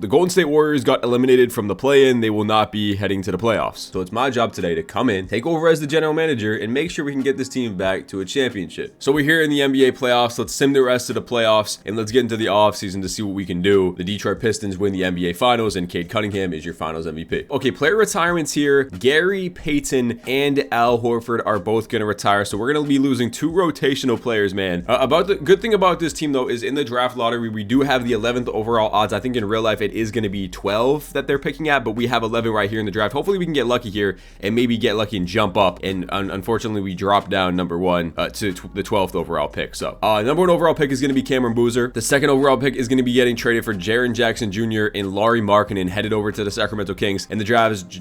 The Golden State Warriors got eliminated from the play-in. They will not be heading to the playoffs. So it's my job today to come in, take over as the general manager, and make sure we can get this team back to a championship. So we're here in the NBA playoffs. Let's sim the rest of the playoffs, and let's get into the offseason to see what we can do. The Detroit Pistons win the NBA Finals, and Cade Cunningham is your Finals MVP. Okay, player retirements here. Gary Payton and Al Horford are both going to retire, so we're going to be losing 2 rotational players, man. About the good thing about this team, though, is in the draft lottery, we do have the 11th overall odds. I think in real life, it is going to be 12 that they're picking at, but we have 11 right here in the draft. Hopefully we can get lucky here and maybe get lucky and jump up, and unfortunately we drop down number 1 to the 12th overall pick. So number 1 overall pick is going to be Cameron Boozer. The 2nd overall pick is going to be getting traded for Jaren Jackson Jr. and Lauri Markkanen, headed over to the Sacramento Kings. And the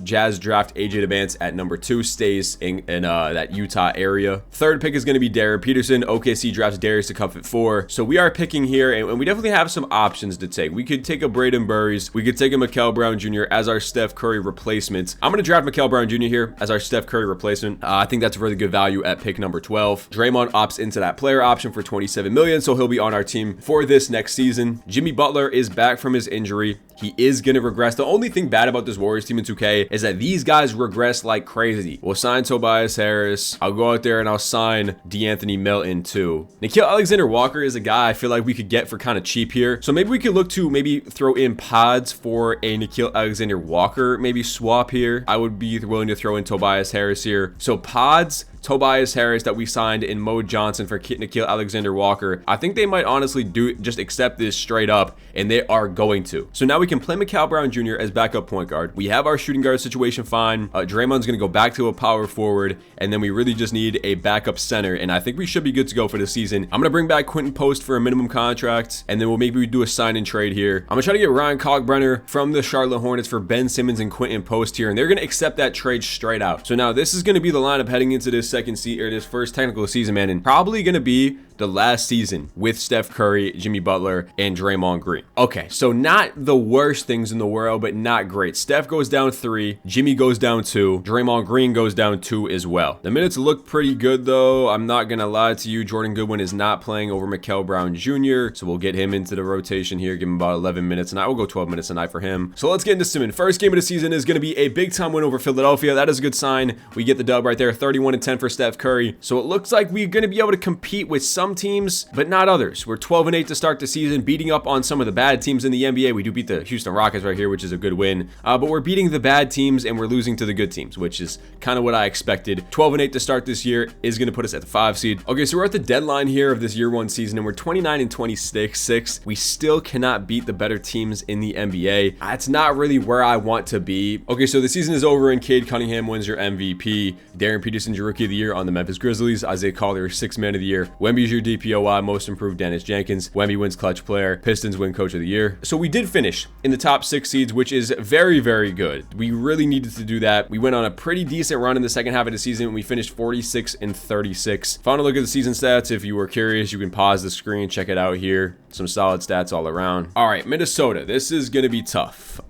Jazz draft AJ DeVance at number 2, stays in that Utah area. 3rd pick is going to be Darren Peterson. OKC drafts Darius to Cup at 4. So we are picking here, and we definitely have some options to take. We could take a Braden Burries. We could take a Mikal Brown Jr. as our Steph Curry replacement. I'm going to draft Mikal Brown Jr. here as our Steph Curry replacement. I think that's a really good value at pick number 12. Draymond opts into that player option for $27 million, so he'll be on our team for this next season. Jimmy Butler is back from his injury. He is going to regress. The only thing bad about this Warriors team in 2K is that these guys regress like crazy. We'll sign Tobias Harris. I'll go out there and I'll sign DeAnthony Melton too. Nickeil Alexander-Walker is a guy I feel like we could get for kind of cheap here. So maybe we could look to maybe throw in pods for a Nickeil Alexander-Walker maybe swap here. I would be willing to throw in Tobias Harris here. So pods, Tobias Harris that we signed in Mo Johnson for Nickeil Alexander-Walker. I think they might honestly just accept this straight up, and they are going to. So now we can play Mikal Brown Jr. as backup point guard. We have our shooting guard situation fine. Draymond's going to go back to a power forward, and then we really just need a backup center, and I think we should be good to go for the season. I'm going to bring back Quentin Post for a minimum contract, and then maybe we do a sign and trade here. I'm going to try to get Ryan Kalkbrenner from the Charlotte Hornets for Ben Simmons and Quentin Post here, and they're going to accept that trade straight out. So now this is going to be the lineup heading into this this first technical season, man, and probably going to be the last season with Steph Curry, Jimmy Butler, and Draymond Green. Okay, so not the worst things in the world, but not great. Steph goes down 3, Jimmy goes down 2, Draymond Green goes down 2 as well. The minutes look pretty good, though. I'm not gonna lie to you. Jordan Goodwin is not playing over Mikal Brown Jr., so we'll get him into the rotation here, give him about 11 minutes, and I will go 12 minutes a night for him. So let's get into Simmons. First game of the season is gonna be a big-time win over Philadelphia. That is a good sign. We get the dub right there, 31-10 for Steph Curry. So it looks like we're gonna be able to compete with some teams, but not others. We're 12-8 to start the season, beating up on some of the bad teams in the NBA. We do beat the Houston Rockets right here, which is a good win. But we're beating the bad teams and we're losing to the good teams, which is kind of what I expected. 12-8 to start this year is going to put us at the 5 seed. Okay, so we're at the deadline here of this year 1 season, and we're 29-26. We still cannot beat the better teams in the NBA. It's not really where I want to be. Okay, so the season is over and Cade Cunningham wins your MVP. Darren Peterson's your Rookie of the Year on the Memphis Grizzlies. Isaiah Collier, 6th Man of the Year. Wemby's your DPOY, Most Improved Dennis Jenkins. Wemby wins Clutch Player. Pistons win Coach of the Year. So we did finish in the top 6 seeds, which is very, very good. We really needed to do that. We went on a pretty decent run in the second half of the season, and we finished 46-36. Final look at the season stats. If you were curious, you can pause the screen, check it out here. Some solid stats all around. All right, Minnesota. This is going to be tough.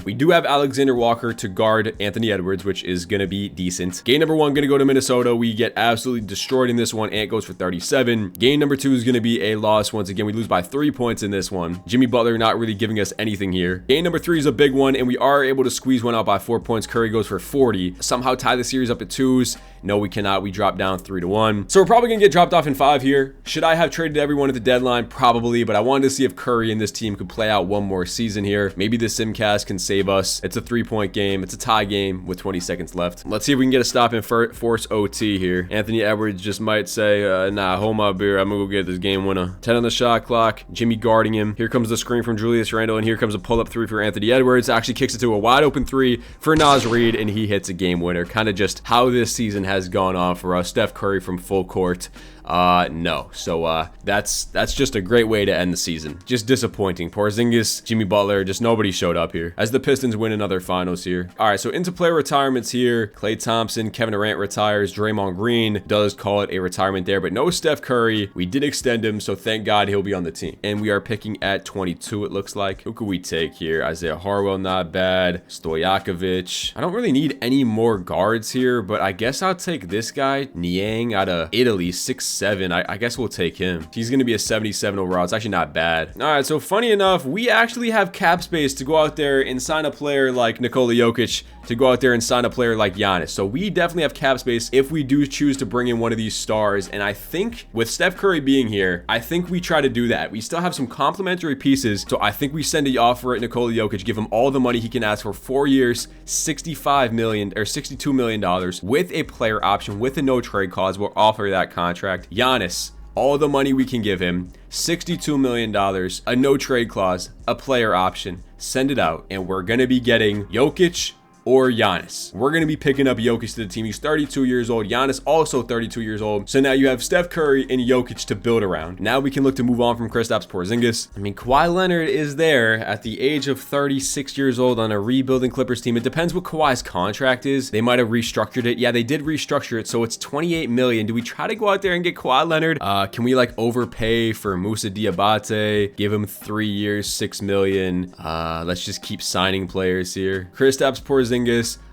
We do have Alexander Walker to guard Anthony Edwards, which is going to be decent. Game number 1 going to go to Minnesota. We get absolutely destroyed in this one. Ant goes for 37. Game number 2 is going to be a loss. Once again, we lose by 3 points in this one. Jimmy Butler not really giving us anything here. Game number 3 is a big one, and we are able to squeeze one out by 4 points. Curry goes for 40. Somehow tie the series up at 2s. No, we cannot. We drop down 3-1. So we're probably going to get dropped off in 5 here. Should I have traded everyone at the deadline? Probably, but I wanted to see if Curry and this team could play out one more season here. Maybe the Simcast can save us. It's a 3-point game. It's a tie game with 20 seconds left. Let's see if we can get a stop and force OT here. Anthony Edwards just might say, nah, hold my beer. I'm going to go get this game winner. 10 on the shot clock. Jimmy guarding him. Here comes the screen from Julius Randle, and here comes a pull-up 3 for Anthony Edwards. Actually kicks it to a wide-open 3 for Naz Reid, and he hits a game winner. Kind of just how this season has gone on for us. Steph Curry from full court. No. So that's just a great way to end the season. Just disappointing. Porzingis, Jimmy Butler, just nobody showed up here as the Pistons win another finals here. All right, so into player retirements here. Klay Thompson, Kevin Durant retires. Draymond Green does call it a retirement there, but no Steph Curry. We did extend him, so thank God he'll be on the team. And we are picking at 22, it looks like. Who could we take here? Isaiah Harwell, not bad. Stojakovic. I don't really need any more guards here, but I guess I'll take this guy, Niang, out of Italy, 6'7", 77. I guess we'll take him. He's going to be a 77 overall. It's actually not bad. All right, so funny enough, we actually have cap space to go out there and sign a player like Nikola Jokic, to go out there and sign a player like Giannis. So we definitely have cap space if we do choose to bring in one of these stars. And I think with Steph Curry being here, I think we try to do that. We still have some complimentary pieces. So I think we send an offer at Nikola Jokic, give him all the money he can ask for, 4 years, $65 million or $62 million with a player option, with a no trade clause. We'll offer that contract. Giannis, all the money we can give him, $62 million, a no trade clause, a player option. Send it out, and we're going to be getting Jokic or Giannis. We're going to be picking up Jokic to the team. He's 32 years old. Giannis also 32 years old. So now you have Steph Curry and Jokic to build around. Now we can look to move on from Kristaps Porzingis. I mean, Kawhi Leonard is there at the age of 36 years old on a rebuilding Clippers team. It depends what Kawhi's contract is. They might have restructured it. Yeah, they did restructure it. So it's $28 million. Do we try to go out there and get Kawhi Leonard? Can we like overpay for Moussa Diabate? Give him 3 years, $6 million. Let's just keep signing players here. Kristaps Porzingis,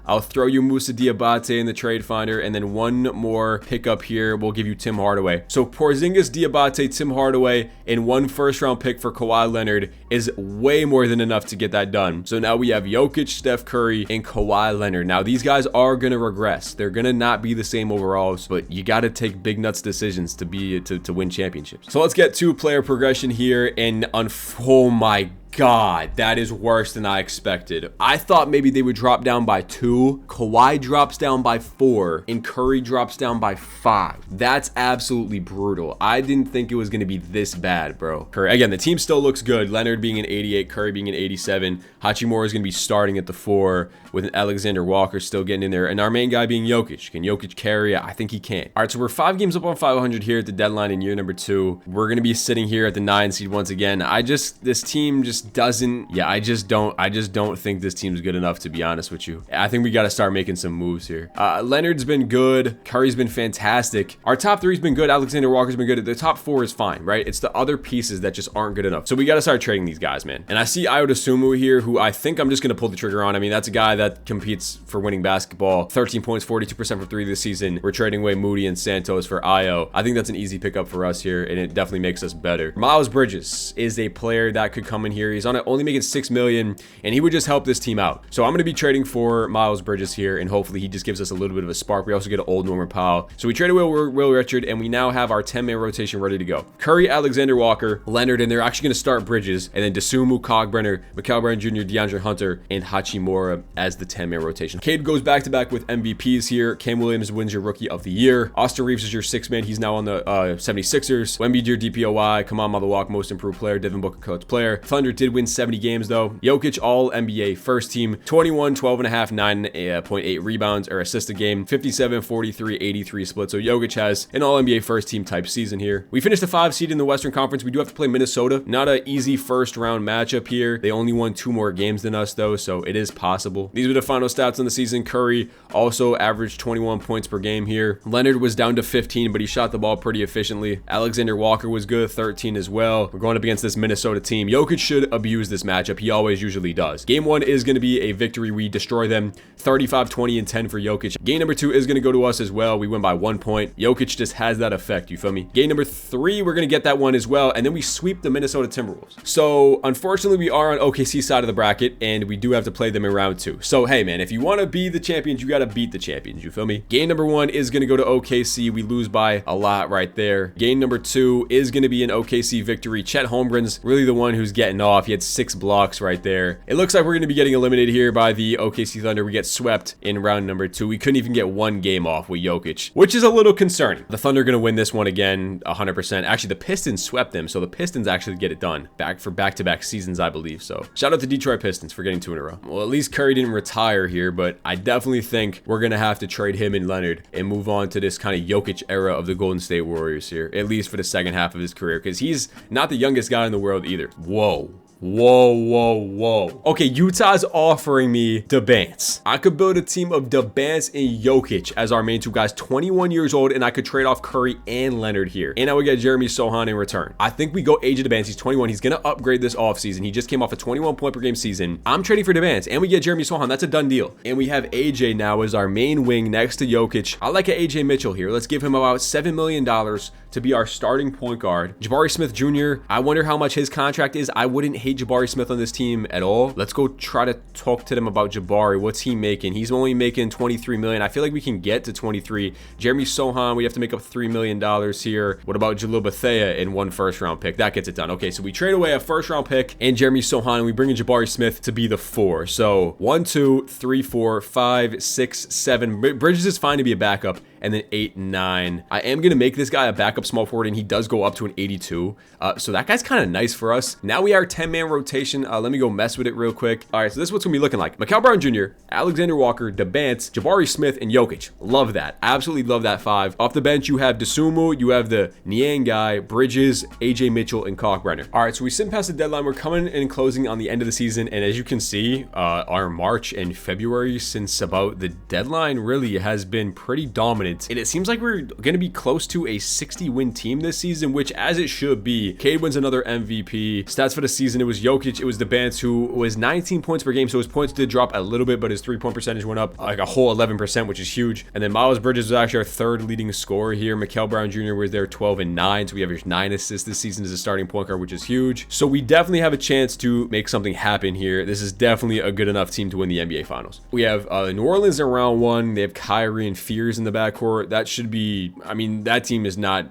I'll throw you Moussa Diabate in the trade finder, and then one more pickup here. We'll give you Tim Hardaway. So Porzingis, Diabate, Tim Hardaway, and 1 first-round pick for Kawhi Leonard is way more than enough to get that done. So now we have Jokic, Steph Curry, and Kawhi Leonard. Now these guys are gonna regress. They're gonna not be the same overalls, but you got to take big nuts decisions to win championships. So let's get to player progression here, and oh my God, that is worse than I expected. I thought maybe they would drop down by 2. Kawhi drops down by 4, and Curry drops down by 5. That's absolutely brutal. I didn't think it was going to be this bad, bro. Curry, again, the team still looks good. Leonard being an 88, Curry being an 87. Hachimura is going to be starting at the 4, with Alexander Walker still getting in there, and our main guy being Jokic. Can Jokic carry? I think he can. All right, so we're 5 games up on 500 here at the deadline in year number 2. We're going to be sitting here at the 9 seed once again. This team just doesn't, yeah, I just don't think this team's good enough, to be honest with you. I think we got to start making some moves here. Leonard's been good. Curry's been fantastic. Our top 3's been good. Alexander Walker's been good. The top 4 is fine, right? It's the other pieces that just aren't good enough. So we got to start trading these guys, man. And I see Ayo Dosunmu here, who I think I'm just going to pull the trigger on. I mean, that's a guy that competes for winning basketball. 13 points, 42% from 3 this season. We're trading away Moody and Santos for Ayo. I think that's an easy pickup for us here, and it definitely makes us better. Miles Bridges is a player that could come in here. He's on it, only making $6 million, and he would just help this team out. So I'm going to be trading for Miles Bridges here, and hopefully he just gives us a little bit of a spark. We also get an old Norman Powell. So we traded Will Richard, and we now have our 10-man rotation ready to go. Curry, Alexander Walker, Leonard, and they're actually going to start Bridges, and then Dosunmu, Cogburner, Mikal Bryant Jr., DeAndre Hunter, and Hachimura as the 10-man rotation. Cade goes back-to-back with MVPs here. Cam Williams wins your Rookie of the Year. Austin Reeves is your 6th man. He's now on the 76ers. Wemby, your DPOY. Kamal Malawak, most improved player. Devin Booker, coach player. Thunder did win 70 games, though. Jokic, all NBA first team. 21, 12.5, 9.8 rebounds or assists a game. 57, 43, 83 split. So Jokic has an all NBA first team type season here. We finished the 5 seed in the Western Conference. We do have to play Minnesota. Not an easy first round matchup here. They only won 2 more games than us, though, so it is possible. These are the final stats on the season. Curry also averaged 21 points per game here. Leonard was down to 15, but he shot the ball pretty efficiently. Alexander Walker was good, 13 as well. We're going up against this Minnesota team. Jokic should abuse this matchup. He always usually does. Game 1 is going to be a victory. We destroy them. 35, 20, and 10 for Jokic. Game number 2 is going to go to us as well. We win by 1 point. Jokic just has that effect, you feel me? Game number 3, we're going to get that one as well, and then we sweep the Minnesota Timberwolves. So, unfortunately, we are on OKC's side of the bracket, and we do have to play them in round 2. So, hey, man, if you want to be the champions, you got to beat the champions, you feel me? Game number 1 is going to go to OKC. We lose by a lot right there. Game number 2 is going to be an OKC victory. Chet Holmgren's really the one who's getting off. He had 6 blocks right there. It looks like we're going to be getting eliminated here by the OKC Thunder. We get swept in round number 2. We couldn't even get 1 game off with Jokic, which is a little concerning. The Thunder are going to win this one again, 100%. Actually, the Pistons swept them, so the Pistons actually get it done. For back-to-back seasons, I believe. So, shout out to Detroit Pistons for getting 2 in a row. Well, at least Curry didn't retire here, but I definitely think we're going to have to trade him and Leonard and move on to this kind of Jokic era of the Golden State Warriors here, at least for the second half of his career, because he's not the youngest guy in the world either. Whoa. Whoa, whoa, whoa. Okay, Utah's offering me Debance. I could build a team of Debance and Jokic as our main two guys, 21 years old, and I could trade off Curry and Leonard here. And I would get Jeremy Sohan in return. I think we go AJ Debance. He's 21. He's going to upgrade this offseason. He just came off a 21 point per game season. I'm trading for Debance, and we get Jeremy Sohan. That's a done deal. And we have AJ now as our main wing next to Jokic. I like an AJ Mitchell here. Let's give him about $7 million to be our starting point guard. Jabari Smith Jr., I wonder how much his contract is. I wouldn't hate Jabari Smith on this team at all. Let's go try to talk to them about Jabari. What's he making? He's only making $23 million. I feel like we can get to 23. Jeremy Sohan, we have to make up $3 million here. What about Jalil Bethea in 1 first-round pick? That gets it done. Okay, so we trade away a first-round pick and Jeremy Sohan, and we bring in Jabari Smith to be the 4. So 1, 2, 3, 4, 5, 6, 7. Bridges is fine to be a backup. And then 8, 9. I am going to make this guy a backup small forward, and he does go up to an 82. So that guy's kind of nice for us. Now we are 10-man rotation. Let me go mess with it real quick. All right, so this is what's going to be looking like. Mikal Brown Jr., Alexander Walker, Debance, Jabari Smith, and Jokic. Love that. Absolutely love that 5. Off the bench, you have Dosunmu, you have the Niang guy, Bridges, AJ Mitchell, and Kalkbrenner. All right, so we sit past the deadline. We're coming and closing on the end of the season. And as you can see, our March and February since about the deadline really has been pretty dominant. And it seems like we're going to be close to a 60-win team this season, which as it should be. Cade wins another MVP. Stats for the season, it was Jokic, it was Debance, who was 19 points per game, so his points did drop a little bit, but his 3-point percentage went up like a whole 11%, which is huge. And then Miles Bridges was actually our 3rd leading scorer here. Mikal Brown Jr. was there 12 and 9, so we have 9 assists this season as a starting point guard, which is huge. So we definitely have a chance to make something happen here. This is definitely a good enough team to win the NBA Finals. We have New Orleans in round 1. They have Kyrie and Fears in the backcourt. That should be, I mean, that team does not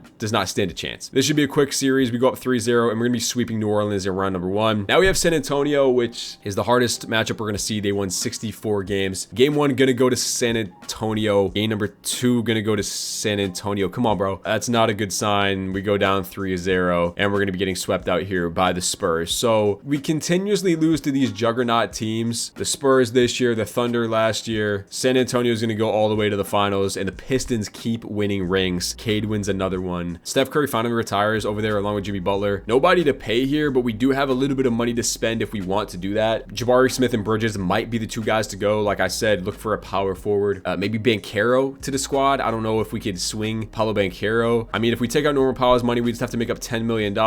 stand a chance. This should be a quick series. We go up 3-0, and we're gonna be sweeping New Orleans in round number 1. Now we have San Antonio, which is the hardest matchup we're gonna see. They won 64 games. Game 1 gonna go to San Antonio. Game number 2 gonna go to San Antonio. Come on, bro. That's not a good sign. We go down 3-0, and we're gonna be getting swept out here by the Spurs. So we continuously lose to these juggernaut teams. The Spurs this year, the Thunder last year. San Antonio is gonna go all the way to the finals, and the Pistons keep winning rings. Cade wins another one. Steph Curry finally retires over there along with Jimmy Butler. Nobody to pay here, but we do have a little bit of money to spend if we want to do that. Jabari Smith and Bridges might be the 2 guys to go. Like I said, look for a power forward. Maybe Banchero to the squad. I don't know if we could swing Paolo Banchero. I mean, if we take out Norman Powell's money, we just have to make up $10 million.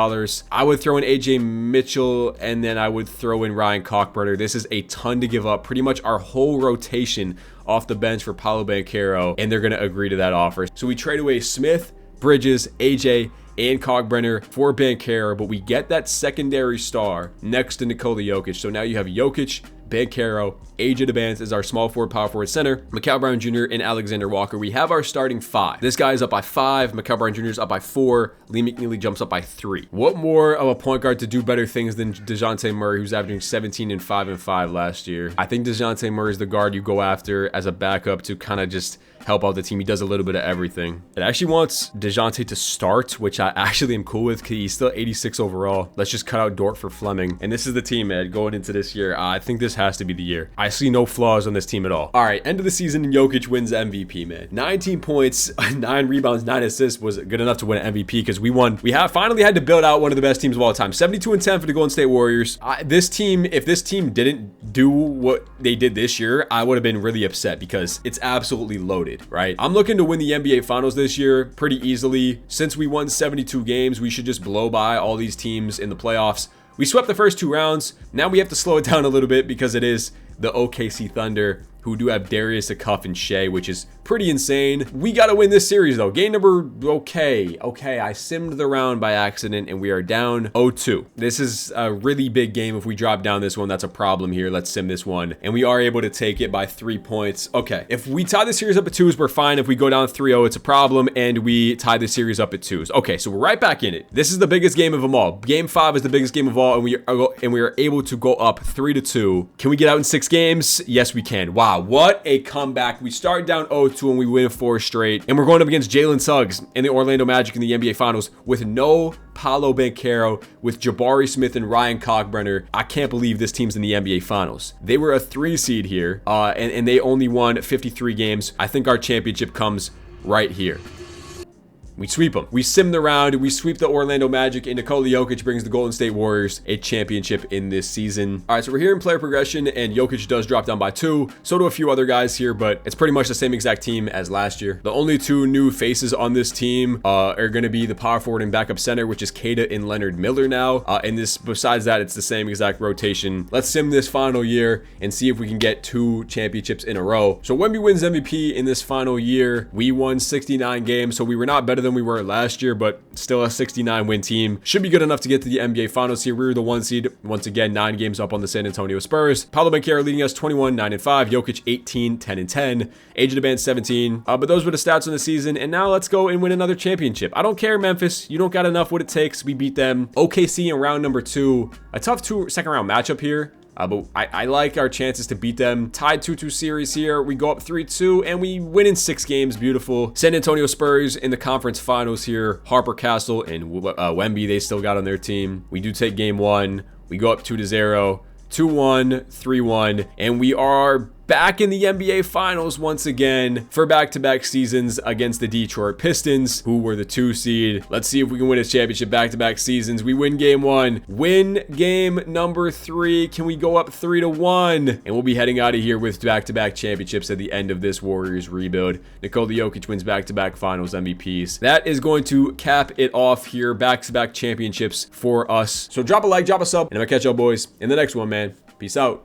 I would throw in AJ Mitchell, and then I would throw in Ryan Kalkbrenner. This is a ton to give up. Pretty much our whole rotation off the bench for Paolo Banchero, and they're going to agree to that offer. So we trade away Smith, Bridges, AJ, and Kalkbrenner for Banchero, but we get that secondary star next to Nikola Jokic. So now you have Jokic, Banchero, AJ Debance is our small forward, power forward, center, Mikal Brown Jr. and Alexander Walker. We have our starting 5. This guy is up by 5. Mikal Brown Jr. is up by 4. Lee McNeely jumps up by 3. What more of a point guard to do better things than DeJounte Murray, who's averaging 17 and 5 and 5 last year? I think DeJounte Murray is the guard you go after as a backup to kind of just help out the team. He does a little bit of everything. It actually wants DeJounte to start, which I actually am cool with because he's still 86 overall. Let's just cut out Dort for Fleming. And this is the team, man, going into this year. I think this has to be the year. I see no flaws on this team at all. All right, end of the season, Jokic wins MVP, man. 19 points, 9 rebounds, 9 assists was good enough to win an MVP because we won. We have finally had to build out one of the best teams of all time. 72 and 10 for the Golden State Warriors. This team, if this team didn't do what they did this year, I would have been really upset because it's absolutely loaded, right? I'm looking to win the NBA Finals this year pretty easily. Since we won 72 games, we should just blow by all these teams in the playoffs. We swept the first 2 rounds. Now we have to slow it down a little bit because it is the OKC Thunder, who do have Darius, Cuff, and Shea, which is pretty insane. We got to win this series, though. Game number, okay, I simmed the round by accident, and we are down 0-2. This is a really big game. If we drop down this one, that's a problem here. Let's sim this one, and we are able to take it by 3 points. Okay, if we tie the series up at 2s, we're fine. If we go down 3-0, it's a problem, and we tie the series up at 2s. Okay, so we're right back in it. This is the biggest game of them all. Game 5 is the biggest game of all, and we are able to go up 3-2. Can we get out in 6 games? Yes, we can. Wow, what a comeback. We start down 0-2 and we win 4 straight. And we're going up against Jalen Suggs and the Orlando Magic in the NBA Finals with no Paolo Banchero, with Jabari Smith and Ryan Kalkbrenner. I can't believe this team's in the NBA Finals. They were a 3 seed here, and they only won 53 games. I think our championship comes right here. We sweep them. We sim the round. We sweep the Orlando Magic, and Nikola Jokic brings the Golden State Warriors a championship in this season. All right, so we're here in player progression, and Jokic does drop down by 2. So do a few other guys here, but it's pretty much the same exact team as last year. The only 2 new faces on this team are going to be the power forward and backup center, which is Kata and Leonard Miller now. And this, besides that, it's the same exact rotation. Let's sim this final year and see if we can get 2 championships in a row. So Wemby wins MVP in this final year. We won 69 games, so we were not better than we were last year, but still a 69 win team. Should be good enough to get to the NBA Finals here. We were the 1 seed, once again, 9 games up on the San Antonio Spurs. Paolo Banchero leading us 21, 9 and 5. Jokic 18, 10 and 10. Age of the band 17. But those were the stats on the season, and now let's go and win another championship. I don't care, Memphis. You don't got enough what it takes. We beat them. OKC in round number 2. A tough second round matchup here. But I like our chances to beat them. Tied 2-2 series here. We go up 3-2, and we win in 6 games. Beautiful. San Antonio Spurs in the conference finals here. Harper Castle and Wemby, they still got on their team. We do take game 1. We go up 2-0. 2-1, 3-1, and we are back in the NBA Finals once again for back-to-back seasons against the Detroit Pistons, who were the 2 seed. Let's see if we can win a championship back-to-back seasons. We win game 1. Win game number 3. Can we go up 3-1? And we'll be heading out of here with back-to-back championships at the end of this Warriors rebuild. Nikola Jokic wins back-to-back Finals MVPs. That is going to cap it off here. Back-to-back championships for us. So drop a like, drop a sub, and I'm gonna catch y'all boys in the next one, man. Peace out.